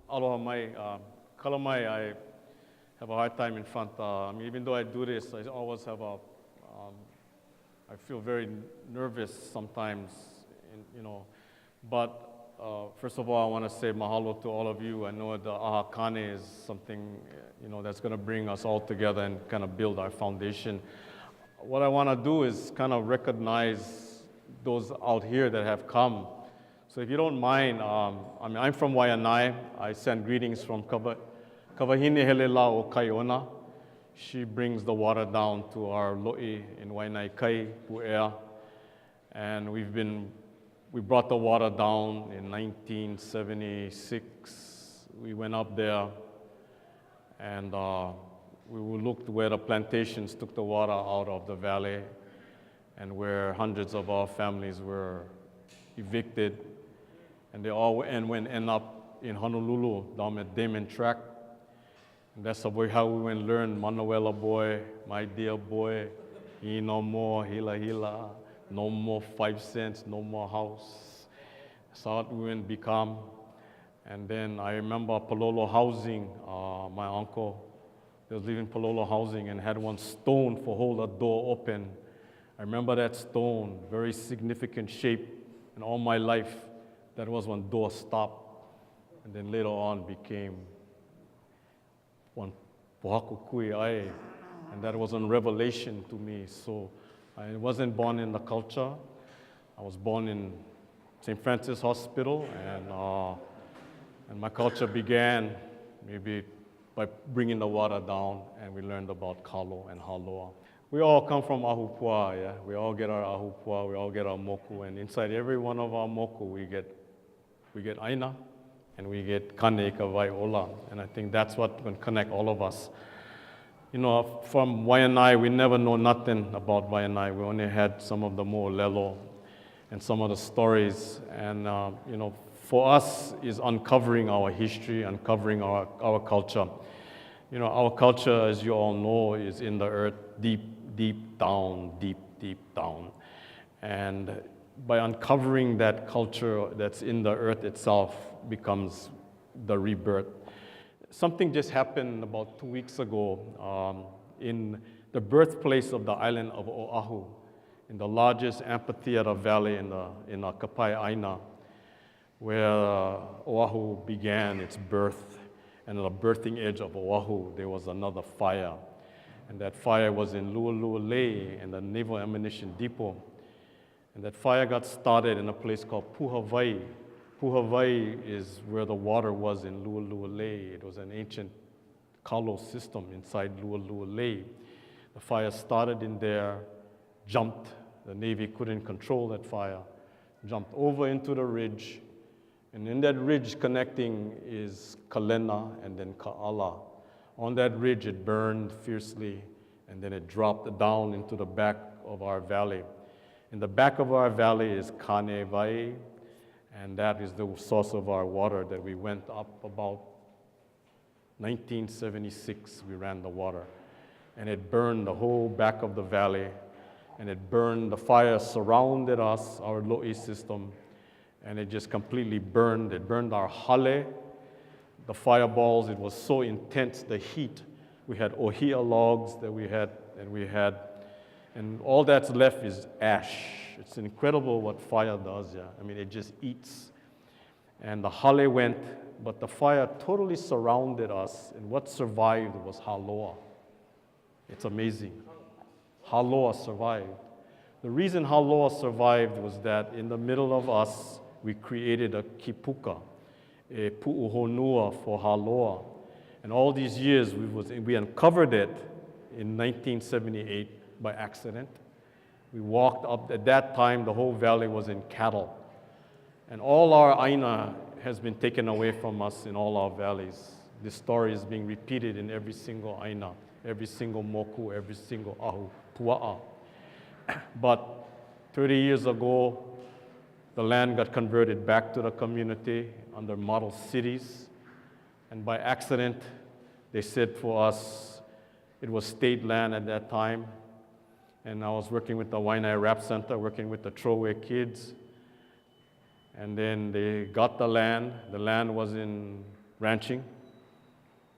Aloha mai, kala mai, I have a hard time in front. Even though I do this, I always have I feel very nervous sometimes, But first of all, I want to say mahalo to all of you. I know the ʻAha Kane is something, that's going to bring us all together and kind of build our foundation. What I want to do is kind of recognize those out here that have come. So if you don't mind, I'm from Waianae. I send greetings from Kawahine Helela o Kaiona. She brings the water down to our lo'i in Waianae Kai, Pu'ea. And we brought the water down in 1976. We went up there and we looked where the plantations took the water out of the valley and where hundreds of our families were evicted. And they all end up in Honolulu, down at Damon Track. And that's how we went and learned Manuela boy, my dear boy, no more hila hila, no more 5 cents, no more house. That's how we went become. And then I remember Palolo Housing, my uncle, he was living in Palolo Housing and had one stone for hold a door open. I remember that stone, very significant shape in all my life. That was when door stopped, and then later on became one pohaku kui ai, and that was a revelation to me. So I wasn't born in the culture. I was born in St. Francis Hospital, and my culture began maybe by bringing the water down, and we learned about kalo and haloa. We all come from ahupua, yeah? We all get our ahupua, we all get our moku, and inside every one of our moku we get aina, and we get kane ka vai ola, and I think that's what can connect all of us. From Waianae, we never know nothing about Waianae. We only had some of the more lelo and some of the stories, and for us is uncovering our history, uncovering our culture. Our culture, as you all know, is in the earth, deep, deep down, deep, deep down, and by uncovering that culture that's in the earth itself becomes the rebirth. Something just happened about 2 weeks ago in the birthplace of the island of Oahu, in the largest amphitheater valley in the Kapai Aina, where Oahu began its birth. And on the birthing edge of Oahu, there was another fire. And that fire was in Lualualei in the Naval Ammunition Depot. And that fire got started in a place called Puhawai. Puhawai is where the water was in Lualualei. It was an ancient kalo system inside Lualualei. The fire started in there, jumped. The Navy couldn't control that fire, jumped over into the ridge. And in that ridge connecting is Kalena and then Ka'ala. On that ridge it burned fiercely, and then it dropped down into the back of our valley. In the back of our valley is Kane Vai, and that is the source of our water that we went up about 1976, we ran the water. And it burned the whole back of the valley, and it burned, the fire surrounded us, our lo'i system, and it just completely burned. It burned our hale, the fireballs. It was so intense, the heat. We had ohia logs that we had, and all that's left is ash. It's incredible what fire does, yeah. I mean, it just eats. And the hale went, but the fire totally surrounded us, and what survived was haloa. It's amazing. Haloa survived. The reason haloa survived was that in the middle of us, we created a kipuka, a pu'uhonua for haloa. And all these years, we uncovered it in 1978 by accident. We walked up, at that time, the whole valley was in cattle. And all our aina has been taken away from us in all our valleys. This story is being repeated in every single aina, every single moku, every single ahu, pua'a. But 30 years ago, the land got converted back to the community under model cities. And by accident, they said for us, it was state land at that time. And I was working with the Waianae Rap Center, working with the throwaway kids. And then they got the land. The land was in ranching.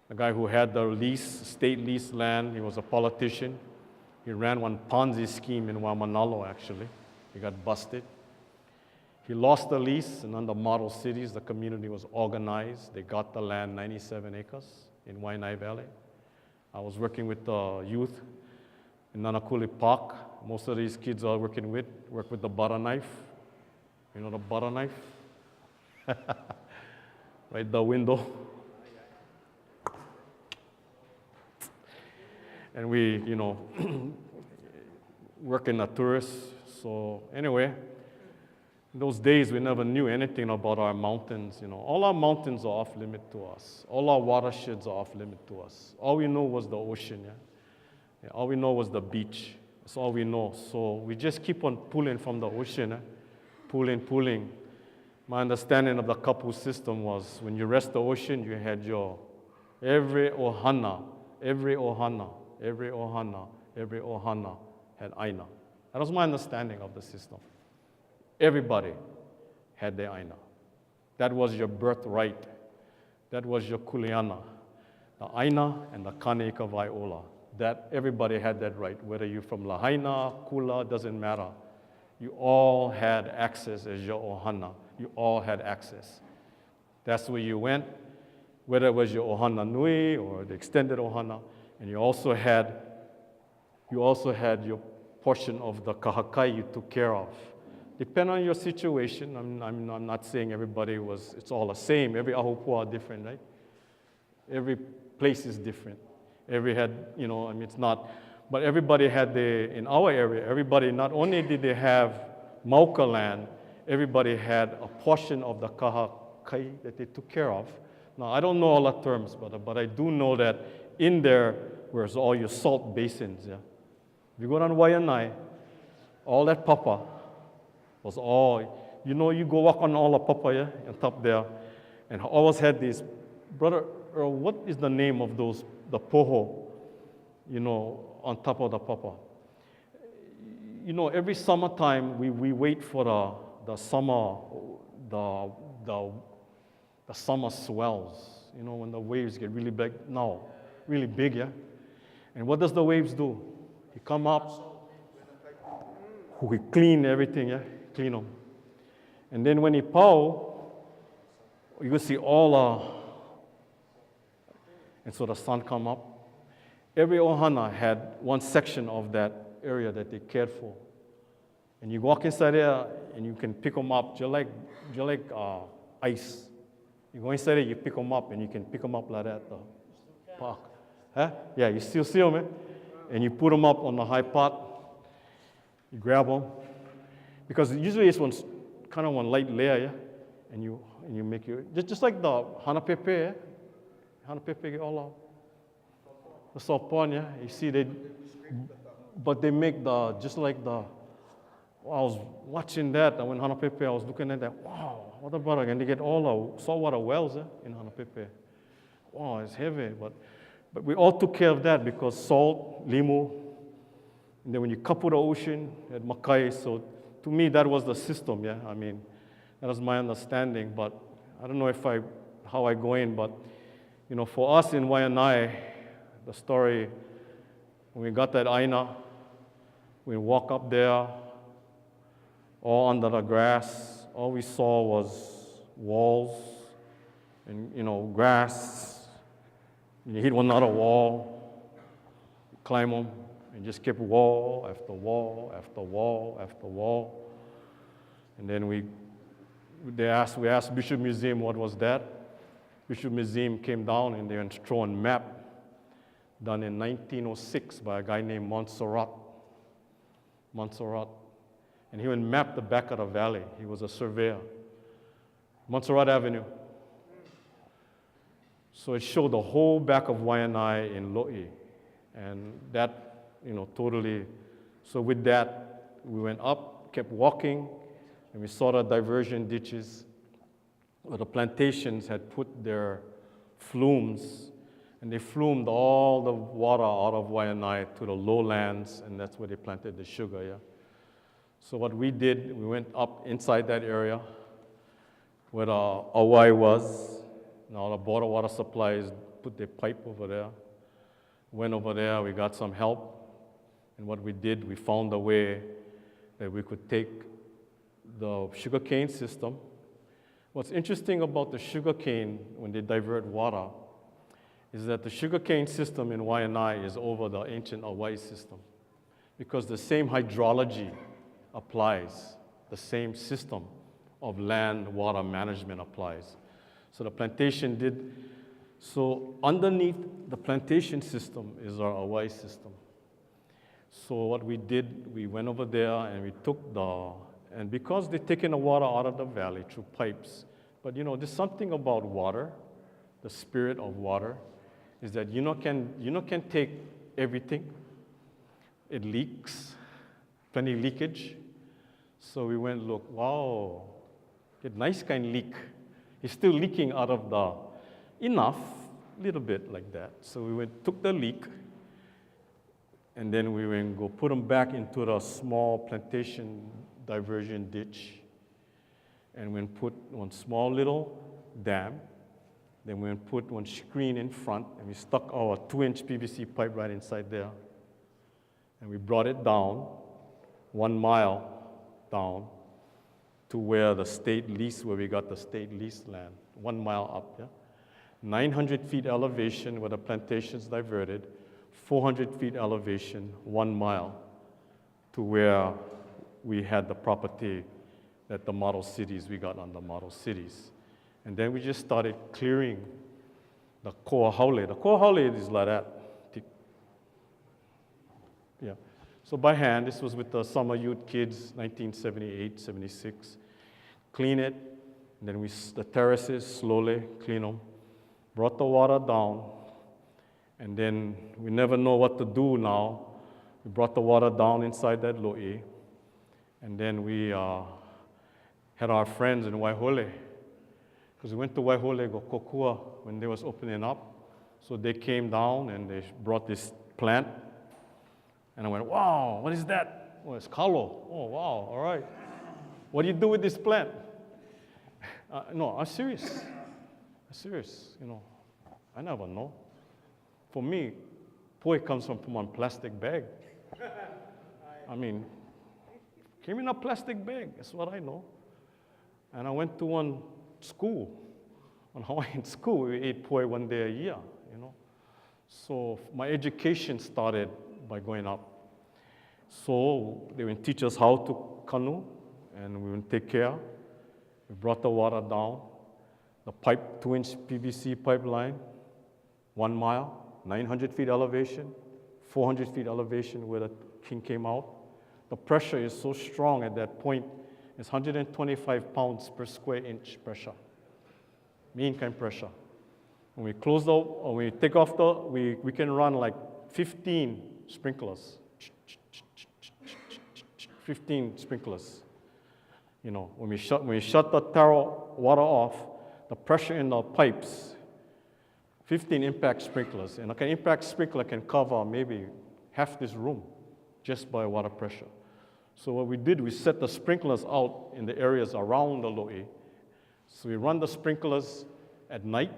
The guy who had the lease, state lease land, he was a politician. He ran one Ponzi scheme in Waimanalo, actually. He got busted. He lost the lease, and under model cities, the community was organized. They got the land, 97 acres in Waianae Valley. I was working with the youth in Nanakuli Park. Most of these kids I work with the butter knife. You know the butter knife? Right the window. And we, work in the tourists. So anyway, in those days, we never knew anything about our mountains. All our mountains are off limit to us. All our watersheds are off limit to us. All we know was the ocean. Yeah, all we know was the beach. That's all we know. So we just keep on pulling from the ocean, pulling. My understanding of the kapu system was when you rest the ocean, you had your every ohana had aina. That was my understanding of the system. Everybody had their aina. That was your birthright. That was your kuleana. The aina and the kaneika vaiola. That everybody had that right. Whether you're from Lahaina, Kula, doesn't matter. You all had access as your ohana. You all had access. That's where you went, whether it was your ohana nui or the extended ohana, and you also had your portion of the kahakai you took care of. Depending on your situation, I'm not saying it's all the same. Every ahopua are different, right? Every place is different. It's not, but everybody had in our area, everybody, not only did they have mauka land, everybody had a portion of the kahakai that they took care of. Now, I don't know all the terms, but I do know that in there was all your salt basins, yeah? If you go down Waianae, all that papa was all, you go walk on all the papa, yeah, on top there, and I always had this, brother, what is the name of those, the poho, on top of the papa? Every summertime, we wait for the summer, the summer swells, when the waves get really big, really big, yeah? And what does the waves do? He come up, we clean everything, yeah? Clean them. And then when he pow, you will see and so the sun come up. Every ohana had one section of that area that they cared for. And you walk inside there and you can pick them up just like ice. You go inside there, you pick them up and you can pick them up like that, the park. Huh? Yeah, you still see them, eh? And you put them up on the high pot, you grab them. Because usually it's kind of one light layer, yeah? And you make just like the hana pepe, yeah? Hana pepe all out. The sopon, yeah? You see but they make I was watching that, and when hana pepe, I was looking at that, wow, what about it? And they get all the saltwater wells in hana pepe. Wow, it's heavy, but we all took care of that because salt, limu, and then when you couple the ocean, you had makai, so to me, that was the system, yeah? That was my understanding, but I don't know how I go in, but, for us in Waianae, the story, when we got that aina, we walk up there, all under the grass, all we saw was walls and, grass. You hit one other wall, you climb them, and just keep wall after wall after wall after wall. And then we asked Bishop Museum what was that. Bishop Museum came down and they thrown a map done in 1906 by a guy named Montserrat. And he would map the back of the valley. He was a surveyor. Montserrat Avenue. So it showed the whole back of Waianae in Lo'i. And that, totally, so with that, we went up, kept walking, and we saw the diversion ditches where the plantations had put their flumes, and they flumed all the water out of Waianae to the lowlands, and that's where they planted the sugar, yeah. So what we did, we went up inside that area where the Hawaii was. Now the border water supplies put their pipe over there. Went over there, we got some help. And what we did, we found a way that we could take the sugarcane system. What's interesting about the sugarcane when they divert water is that the sugarcane system in Waianae is over the ancient Hawaii system because the same hydrology applies, the same system of land water management applies. So the plantation did, so underneath the plantation system is our Hawaii system. So what we did, we went over there and we took and because they're taking the water out of the valley through pipes, but there's something about water, the spirit of water, is that can take everything. It leaks, plenty leakage. So we went, look, wow, get nice kind leak. It's still leaking out of enough, little bit like that. So we took the leak, and then we went go put them back into the small plantation diversion ditch, and we put one small little dam. Then we put one screen in front, and we stuck our 2-inch PVC pipe right inside there. And we brought it down, 1 mile down, to where the state lease, where we got the state lease land, 1 mile up, yeah? 900 feet elevation where the plantations diverted, 400 feet elevation, 1 mile to where we had the property that the model cities, we got on the model cities. And then we just started clearing the koa haole. The koa haole is like that. Yeah. So by hand, this was with the summer youth kids, 1978, 76. Clean it, and then the terraces, slowly clean them. Brought the water down, and then we never know what to do now. We brought the water down inside that lo'i, and then we had our friends in Waihole, because we went to Waihole, go kokua, when they was opening up. So they came down, and they brought this plant, and I went, wow, what is that? Oh, it's kalo. Oh, wow, all right. What do you do with this plant? No, I'm serious. I'm serious, I never know. For me, poi comes from one plastic bag. I mean, came in a plastic bag, that's what I know. And I went to one school, one Hawaiian school, we ate poi 1 day a year, So my education started by going up. So they would teach us how to canoe, and we would take care. We brought the water down, the pipe, 2-inch PVC pipeline, 1 mile, 900 feet elevation, 400 feet elevation where the king came out. The pressure is so strong at that point, it's 125 pounds per square inch pressure, mean kind pressure. When we close when we take off we can run like 15 sprinklers. 15 sprinklers. When we shut the taro water off, the pressure in the pipes, 15 impact sprinklers. And an impact sprinkler can cover maybe half this room just by water pressure. So what we did, we set the sprinklers out in the areas around the lo'i. So we run the sprinklers at night.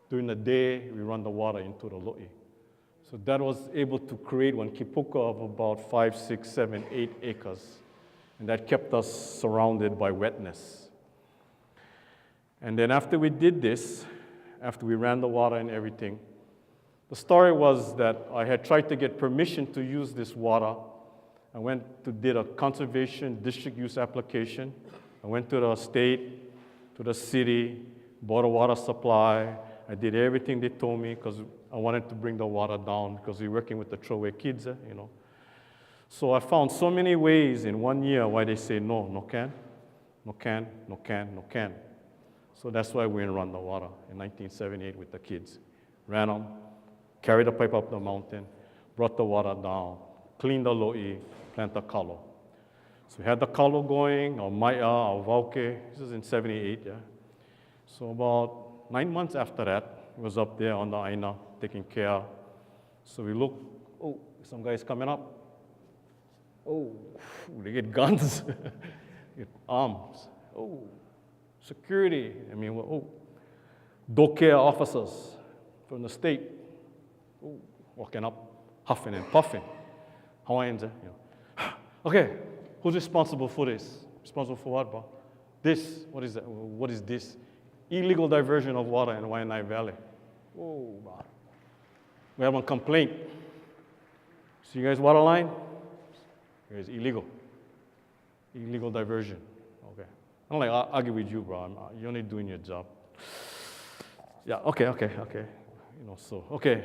During the day, we run the water into the lo'i. So that was able to create one kipuka of about 5, 6, 7, 8 acres. And that kept us surrounded by wetness. And then after we did this, after we ran the water and everything, the story was that I had tried to get permission to use this water. I did a conservation district use application. I went to the state, to the city, bought a water supply. I did everything they told me because I wanted to bring the water down because we're working with the throwaway kids, So I found so many ways in 1 year why they say no, no can, no can, no can, no can. So that's why we run the water in 1978 with the kids. Ran them, carried the pipe up the mountain, brought the water down, cleaned the lo'i, plant the kalo. So we had the kalo going, our maya, our vauke. This is in 78, yeah. So about 9 months after that, we was up there on the aina, taking care. So we look, oh, some guys coming up. Oh, they get guns, get arms. Oh, security. I mean, oh, doke officers from the state. Oh, walking up, huffing and puffing. Hawaiians, you know. Okay, who's responsible for this? Responsible for what, bro? This, what is that? What is this? Illegal diversion of water in Waianae Valley. Oh, bro. We have a complaint. See you guys water line? It's illegal. Illegal diversion. Okay. I don't like argue with you, bro. You're only doing your job. Yeah, okay. You know, so, okay.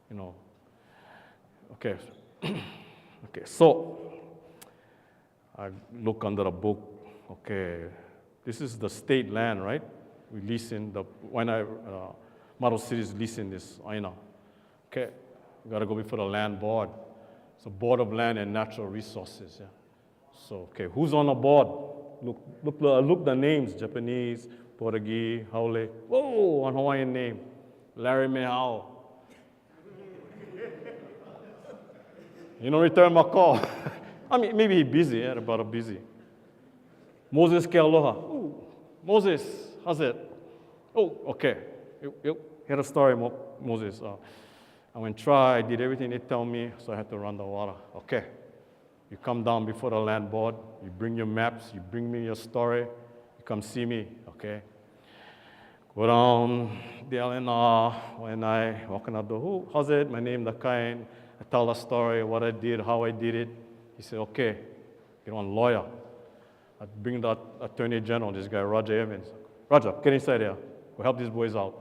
You know, okay. Okay, so I look under the book. Okay, this is the state land, right? We leasing the, when I, model cities leasing this aina. Okay, we gotta go before the land board. It's a board of land and natural resources, yeah. So, okay, who's on the board? Look the names, Japanese, Portuguese, Haole. Whoa, one Hawaiian name, Larry Mehao. You don't return my call. I mean, maybe he's busy, yeah, about a busy. Moses ke aloha. Ooh, Moses, how's it? Oh, okay. Hear the story, Moses. I went try, I did everything they tell me, so I had to run the water. Okay. You come down before the land board, you bring your maps, you bring me your story, you come see me, okay? Go down the LNR, when I walking out the door, how's it? My name is Kane. I tell the story, what I did, how I did it. He said, okay, get one lawyer. I bring the Attorney General, this guy, Roger Evans. Roger, get inside here. We'll help these boys out.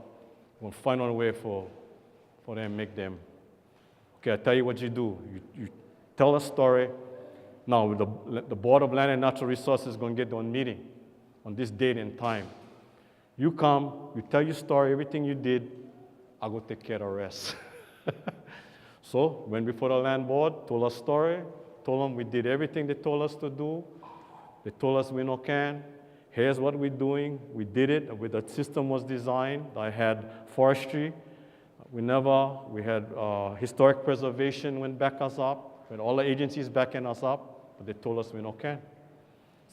We'll find one way for them, make them. Okay, I tell you what you do. You tell a story. Now, the Board of Land and Natural Resources is going to get on meeting on this date and time. You come, you tell your story, everything you did, I'll go take care of the rest. So, went before the land board, told a story, told them we did everything they told us to do. They told us we no can. Here's what we're doing. We did it. The system was designed. I had forestry. We had historic preservation went back us up. We had all the agencies backing us up, but they told us we no can.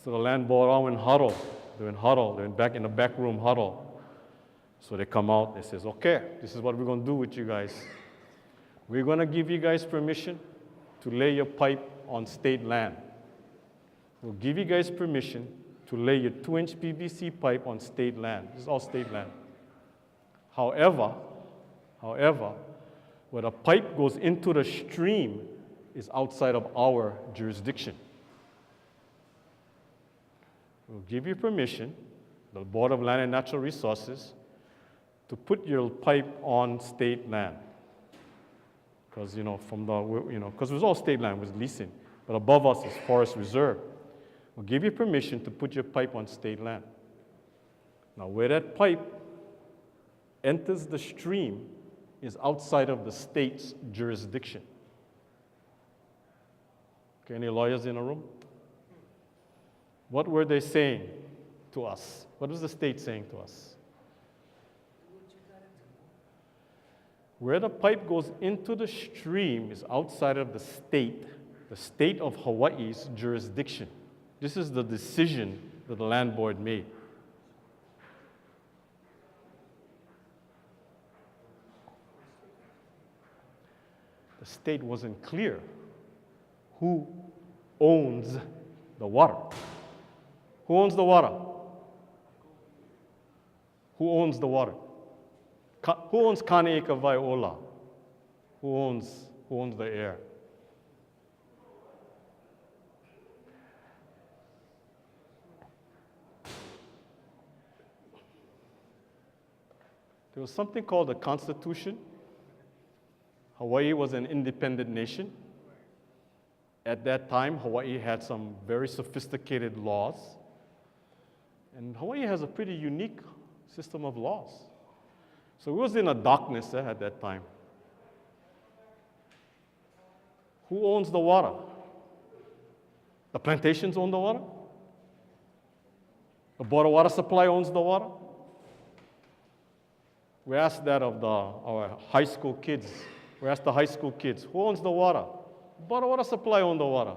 So the land board all went huddle. They went back in the back room huddle. So they come out, they says, okay, this is what we're gonna do with you guys. We're gonna give you guys permission to lay your pipe on state land. We'll give you guys permission to lay your 2-inch PVC pipe on state land. This is all state land. However, where the pipe goes into the stream is outside of our jurisdiction. We'll give you permission, the Board of Land and Natural Resources, to put your pipe on state land. Because, because it was all state land, it was leasing. But above us is forest reserve. We'll give you permission to put your pipe on state land. Now, where that pipe enters the stream is outside of the state's jurisdiction. Okay, any lawyers in the room? What were they saying to us? What was the state saying to us? Where the pipe goes into the stream is outside of the state of Hawaii's jurisdiction. This is the decision that the land board made. The state wasn't clear who owns the water. Who owns the water? Who owns the water? Who owns Kane'ika Vaiola? Who owns the air? There was something called the Constitution. Hawaii was an independent nation. At that time, Hawaii had some very sophisticated laws. And Hawaii has a pretty unique system of laws. So we was in a darkness at that time. Who owns the water? The plantations own the water? The Board of Water Supply owns the water? We asked that of our high school kids. We asked the high school kids, who owns the water? Board of Water Supply owns the water.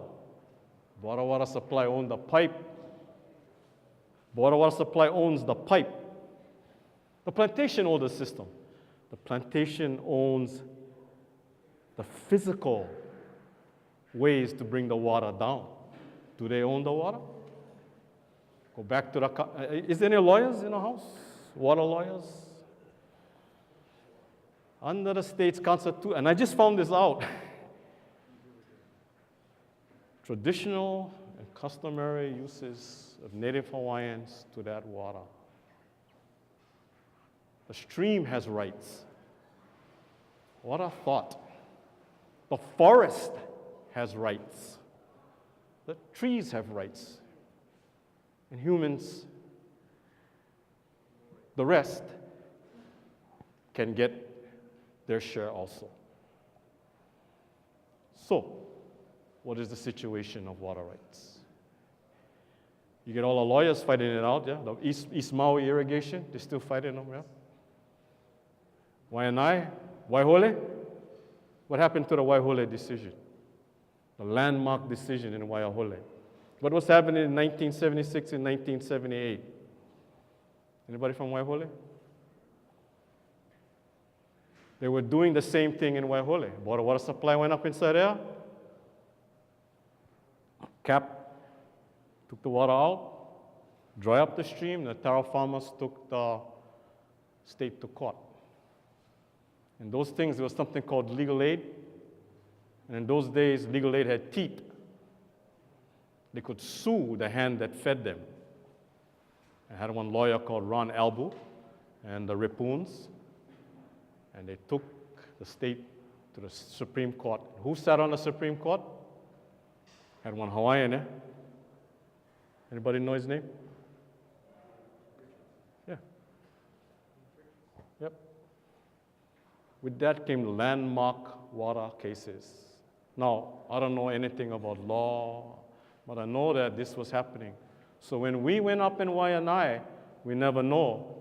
Board of Water Supply owns the pipe. Board of Water Supply owns the pipe. The plantation owns the system. The plantation owns the physical ways to bring the water down. Do they own the water? Go back to the, is there any lawyers in the house? Water lawyers? Under the state's constitution, and I just found this out. Traditional and customary uses of Native Hawaiians to that water. The stream has rights. What a thought. The forest has rights. The trees have rights. And humans, the rest, can get their share also. So, what is the situation of water rights? You get all the lawyers fighting it out, yeah? The East Maui irrigation, they're still fighting them, yeah? Waianae, Waihole? What happened to the Waihole decision? The landmark decision in Waihole. What was happening in 1976 and 1978? Anybody from Waihole? They were doing the same thing in Waihole. Board of Water Supply went up inside there, cap, took the water out, dry up the stream. The taro farmers took the state to court. In those things, there was something called legal aid. And in those days, legal aid had teeth. They could sue the hand that fed them. I had one lawyer called Ron Albu and the Ripoons, and they took the state to the Supreme Court. Who sat on the Supreme Court? Had one Hawaiian there. Anybody know his name? Yeah. Yep. With that came landmark water cases. Now, I don't know anything about law, but I know that this was happening. So when we went up in Waianae, we never know,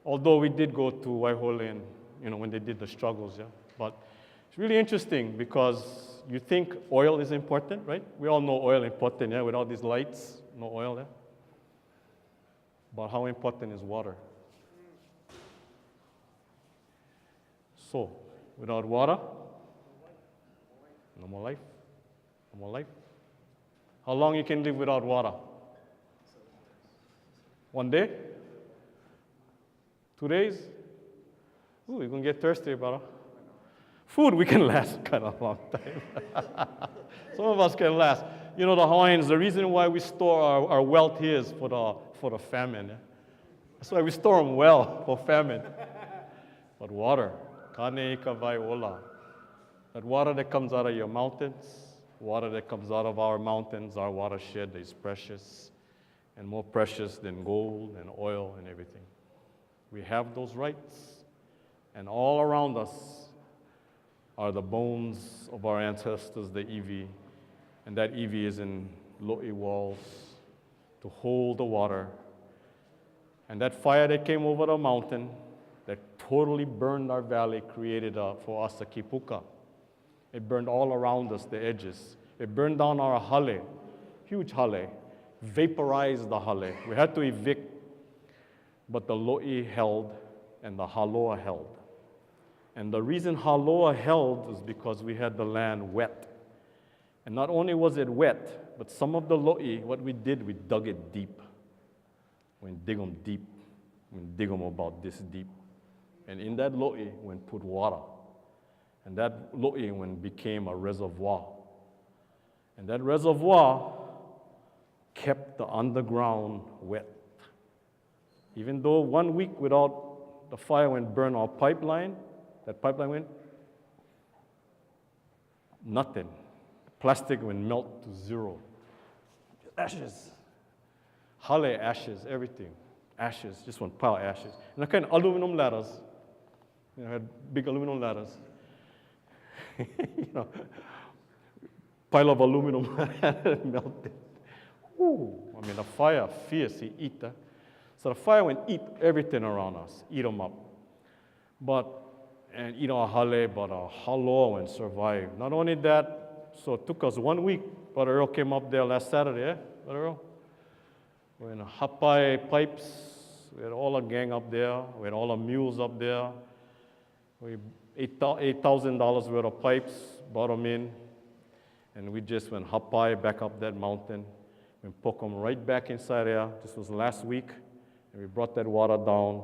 although we did go to Waihole and, when they did the struggles, yeah. But it's really interesting because you think oil is important, right? We all know oil is important, yeah, with all these lights, no oil there. But how important is water? So, without water, no more life. No more life. How long you can live without water? 1 day? 2 days? Ooh, you're going to get thirsty, brother. Food, we can last kind of a long time. Some of us can last. The Hawaiians, the reason why we store our wealth here is for the famine. Yeah? That's why we store them well for famine. But water, kane kawai ola. That water that comes out of your mountains, water that comes out of our mountains, our watershed is precious, and more precious than gold and oil and everything. We have those rights. And all around us are the bones of our ancestors, the iwi. And that iwi is in lo'i walls to hold the water. And that fire that came over the mountain that totally burned our valley created for us a kipuka. It burned all around us, the edges. It burned down our hale, huge hale, vaporized the hale. We had to evict, but the lo'i held and the haloa held. And the reason haloa held was because we had the land wet. And not only was it wet, but some of the lo'i, what we did, we dug it deep. We dig them deep. We dig them about this deep. And in that lo'i, we put water. And that lo'i became a reservoir. And that reservoir kept the underground wet. Even though 1 week without the fire burned our pipeline, that pipeline went, nothing. Plastic would melt to zero. Ashes. Hale ashes, everything. Ashes, just one pile of ashes. And I kind of aluminum ladders. You know, I had big aluminum ladders. You know, pile of aluminum melted. Ooh, I mean, the fire, fierce, he eat that. So the fire went eat everything around us, eat them up. And eat our hale, but our halo and survive. Not only that, so it took us 1 week. Brother Earl came up there last Saturday, Brother Earl? We're in Hapai pipes. We had all a gang up there. We had all the mules up there. We $8,000 worth of pipes, brought them in, and we just went Hapai back up that mountain and poke them right back inside there. This was last week, and we brought that water down.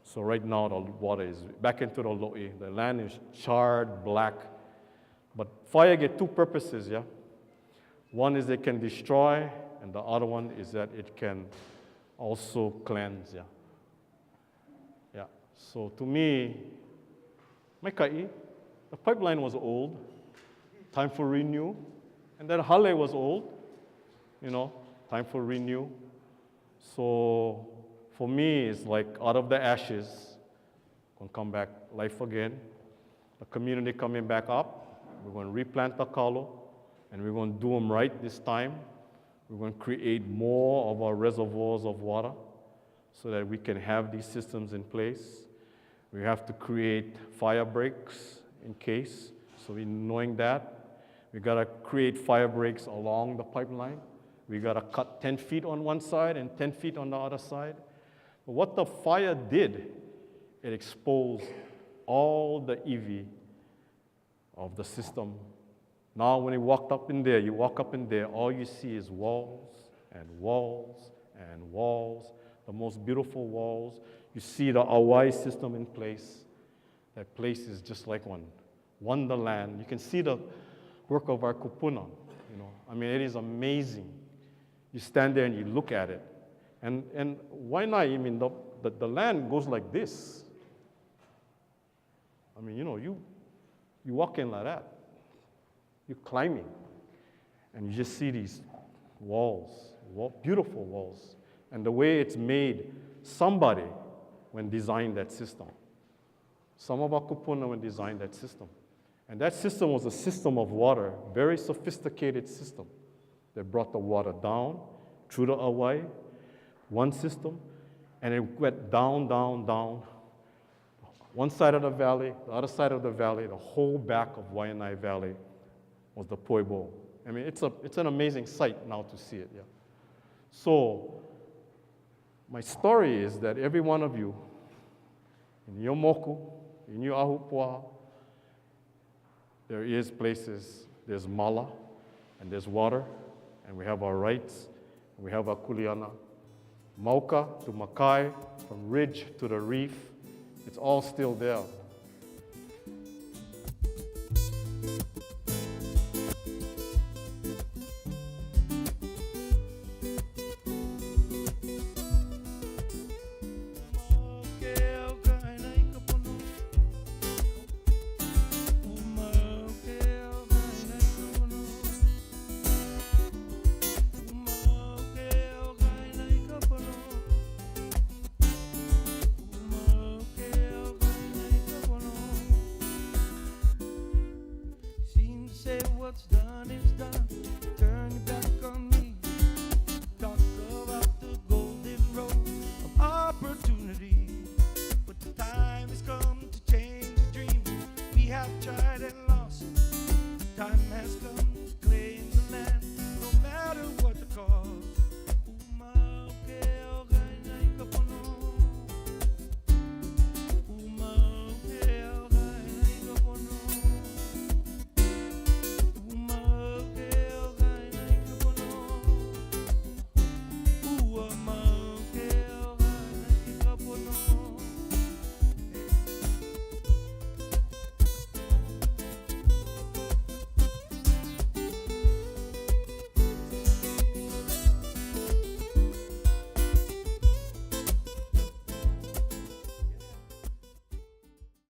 So right now the water is back into the lo'i. The land is charred black. But fire get two purposes, yeah? One is it can destroy, and the other one is that it can also cleanse, yeah? Yeah, so to me, the pipeline was old, time for renew, and that hale was old, you know, time for renew. So for me, it's like out of the ashes, gonna come back life again. The community coming back up. We're gonna replant the kalo, and we're gonna do them right this time. We're gonna create more of our reservoirs of water so that we can have these systems in place. We have to create fire breaks in case, so knowing that. We gotta create fire breaks along the pipeline. We gotta cut 10 feet on one side and 10 feet on the other side. But what the fire did, it exposed all the EV of the system. Now when you walk up in there, all you see is walls and walls and walls, the most beautiful walls. You see the Hawaii system in place. That place is just like one wonderland. You can see the work of our kupuna, you know. I mean, it is amazing. You stand there and you look at it. And why not? I mean, the land goes like this. I mean, you know, you walk in like that. You're climbing. And you just see these walls, beautiful walls. And the way it's made, somebody when designed that system. Some of our kupuna when designed that system. And that system was a system of water, very sophisticated system that brought the water down through the Hawaii, one system, and it went down, down, down. One side of the valley, the other side of the valley, the whole back of Waianae Valley was the Pueblo. I mean, it's an amazing sight now to see it, yeah. So, my story is that every one of you, in your moku, in your ahupua, there is places, there's mala, and there's water, and we have our rights, and we have our kuleana. Mauka to Makai, from ridge to the reef, it's all still there.